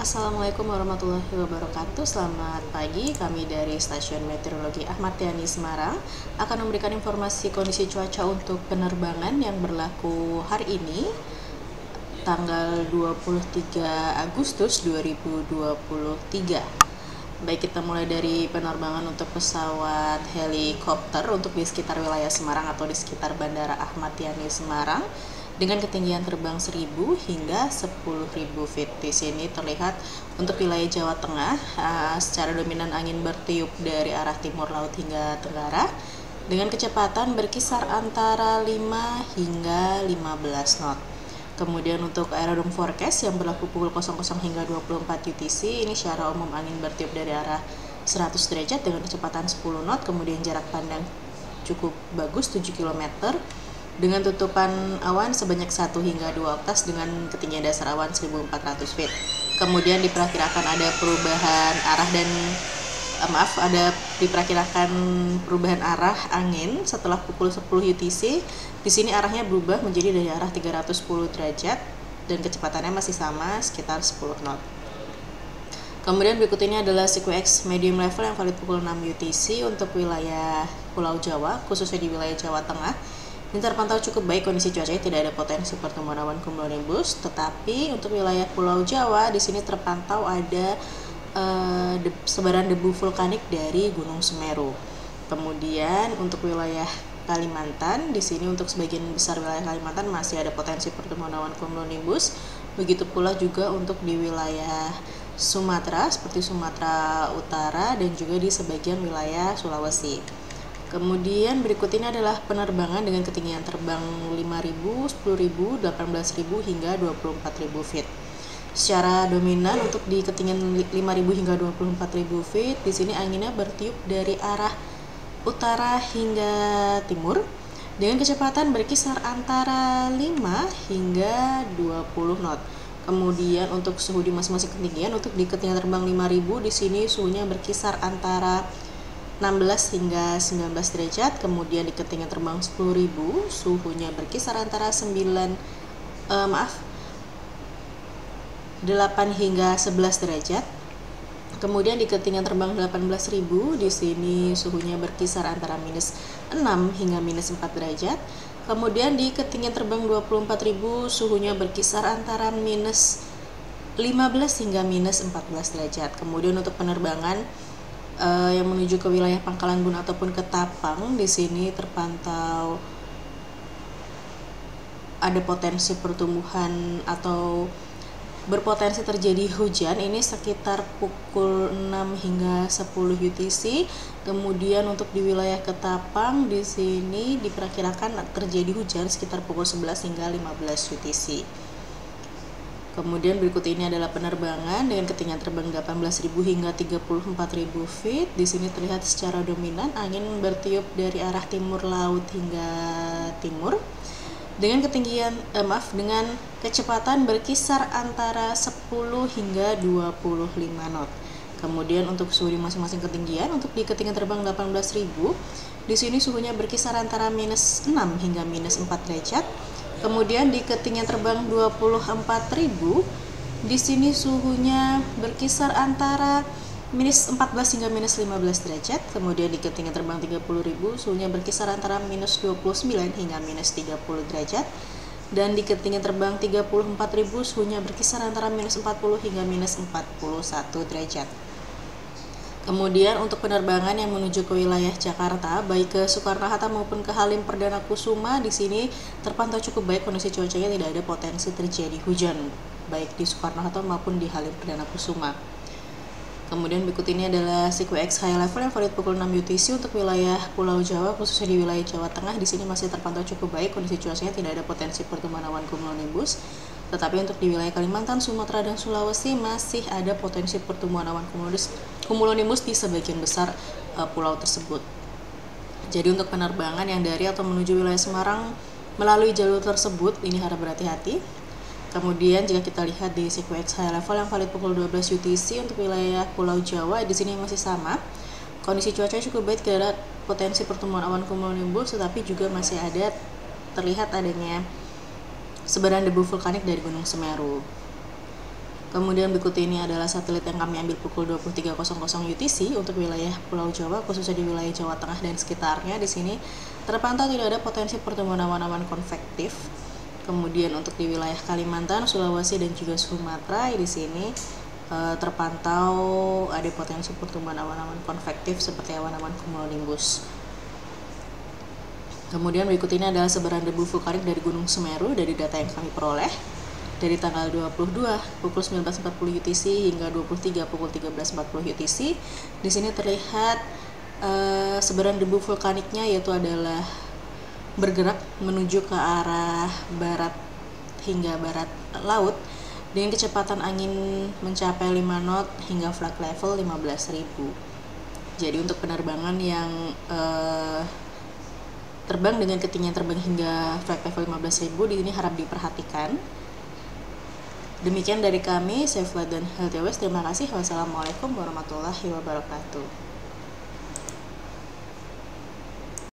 Assalamualaikum warahmatullahi wabarakatuh. Selamat pagi, kami dari Stasiun Meteorologi Ahmad Yani Semarang akan memberikan informasi kondisi cuaca untuk penerbangan yang berlaku hari ini tanggal 23 Agustus 2023. Baik, kita mulai dari penerbangan untuk pesawat helikopter untuk di sekitar wilayah Semarang atau di sekitar Bandara Ahmad Yani Semarang dengan ketinggian terbang 1000 hingga 10.000 feet. Di sini terlihat untuk wilayah Jawa Tengah secara dominan angin bertiup dari arah timur laut hingga tenggara dengan kecepatan berkisar antara 5 hingga 15 knot. Kemudian untuk aerodrome forecast yang berlaku pukul 00 hingga 24 UTC, ini secara umum angin bertiup dari arah 100 derajat dengan kecepatan 10 knot, kemudian jarak pandang cukup bagus 7 km dengan tutupan awan sebanyak 1 hingga 2 oktas dengan ketinggian dasar awan 1400 feet. Kemudian diperkirakan ada perubahan arah diperkirakan perubahan arah angin setelah pukul 10 UTC. Di sini arahnya berubah menjadi dari arah 310 derajat dan kecepatannya masih sama sekitar 10 knot. Kemudian berikut ini adalah SQX medium level yang valid pukul 6 UTC untuk wilayah Pulau Jawa, khususnya di wilayah Jawa Tengah. Ini terpantau cukup baik kondisi cuacanya, tidak ada potensi pertumbuhan awan cumulonimbus, tetapi untuk wilayah Pulau Jawa di sini terpantau ada sebaran debu vulkanik dari Gunung Semeru. Kemudian untuk wilayah Kalimantan, di sini untuk sebagian besar wilayah Kalimantan masih ada potensi pertumbuhan awan cumulonimbus. Begitu pula juga untuk di wilayah Sumatera seperti Sumatera Utara dan juga di sebagian wilayah Sulawesi. Kemudian berikut ini adalah penerbangan dengan ketinggian terbang 5.000, 10.000, 18.000 hingga 24.000 feet. Secara dominan untuk di ketinggian 5.000 hingga 24.000 feet, di sini anginnya bertiup dari arah utara hingga timur dengan kecepatan berkisar antara 5 hingga 20 knot. Kemudian untuk suhu di masing-masing ketinggian, untuk di ketinggian terbang 5.000 di sini suhunya berkisar antara 16 hingga 19 derajat. Kemudian di ketinggian terbang 10.000 suhunya berkisar antara 8 hingga 11 derajat. Kemudian di ketinggian terbang 18.000 di sini suhunya berkisar antara minus 6 hingga minus 4 derajat. Kemudian di ketinggian terbang 24.000 suhunya berkisar antara minus 15 hingga minus 14 derajat. Kemudian untuk penerbangan yang menuju ke wilayah Pangkalan Bun ataupun ke Tapang, di sini terpantau ada potensi pertumbuhan atau berpotensi terjadi hujan, ini sekitar pukul 6 hingga 10 UTC. Kemudian untuk di wilayah Ketapang di sini diperkirakan terjadi hujan sekitar pukul 11 hingga 15 UTC. Kemudian berikut ini adalah penerbangan dengan ketinggian terbang 18.000 hingga 34.000 feet. Di sini terlihat secara dominan angin bertiup dari arah timur laut hingga timur dengan dengan kecepatan berkisar antara 10 hingga 25 knot. Kemudian untuk suhu di masing-masing ketinggian, untuk di ketinggian terbang 18.000 di sini suhunya berkisar antara minus 6 hingga minus 4 derajat. Kemudian di ketinggian terbang 24.000 di sini suhunya berkisar antara minus 14 hingga minus 15 derajat. Kemudian di ketinggian terbang 30.000 suhunya berkisar antara minus 29 hingga minus 30 derajat. Dan di ketinggian terbang 34.000 suhunya berkisar antara minus 40 hingga minus 41 derajat. Kemudian untuk penerbangan yang menuju ke wilayah Jakarta, baik ke Soekarno-Hatta maupun ke Halim Perdana Kusuma, di sini terpantau cukup baik kondisi cuacanya, tidak ada potensi terjadi hujan baik di Soekarno-Hatta maupun di Halim Perdana Kusuma. Kemudian berikut ini adalah SQX high level yang valid pukul 6 UTC untuk wilayah Pulau Jawa, khususnya di wilayah Jawa Tengah. Di sini masih terpantau cukup baik kondisi cuacanya, tidak ada potensi pertumbuhan awan cumulonimbus. Tetapi untuk di wilayah Kalimantan, Sumatera, dan Sulawesi masih ada potensi pertumbuhan awan cumulonimbus di sebagian besar pulau tersebut. Jadi untuk penerbangan yang dari atau menuju wilayah Semarang melalui jalur tersebut, ini harap berhati-hati. Kemudian jika kita lihat di SQX high level yang valid pukul 12 UTC untuk wilayah Pulau Jawa, di sini masih sama. Kondisi cuaca cukup baik, tidak ada potensi pertumbuhan awan cumulonimbus, tetapi juga masih ada terlihat adanya sebaran debu vulkanik dari Gunung Semeru. Kemudian berikut ini adalah satelit yang kami ambil pukul 23.00 UTC untuk wilayah Pulau Jawa, khususnya di wilayah Jawa Tengah dan sekitarnya. Di sini terpantau tidak ada potensi pertumbuhan awan-awan konvektif. Kemudian untuk di wilayah Kalimantan, Sulawesi dan juga Sumatera, di sini terpantau ada potensi pertumbuhan awan-awan konvektif seperti awan-awan cumulonimbus. Kemudian berikut ini adalah sebaran debu vulkanik dari Gunung Semeru dari data yang kami peroleh dari tanggal 22 pukul 19.40 UTC hingga 23 pukul 13.40 UTC. Di sini terlihat sebaran debu vulkaniknya yaitu adalah bergerak menuju ke arah barat hingga barat laut dengan kecepatan angin mencapai 5 knot hingga flag level 15.000. Jadi untuk penerbangan yang terbang dengan ketinggian terbang hingga flag level 15.000 di sini harap diperhatikan. Demikian dari kami, Safe Flight dan Healthy Always. Terima kasih. Wassalamualaikum warahmatullahi wabarakatuh.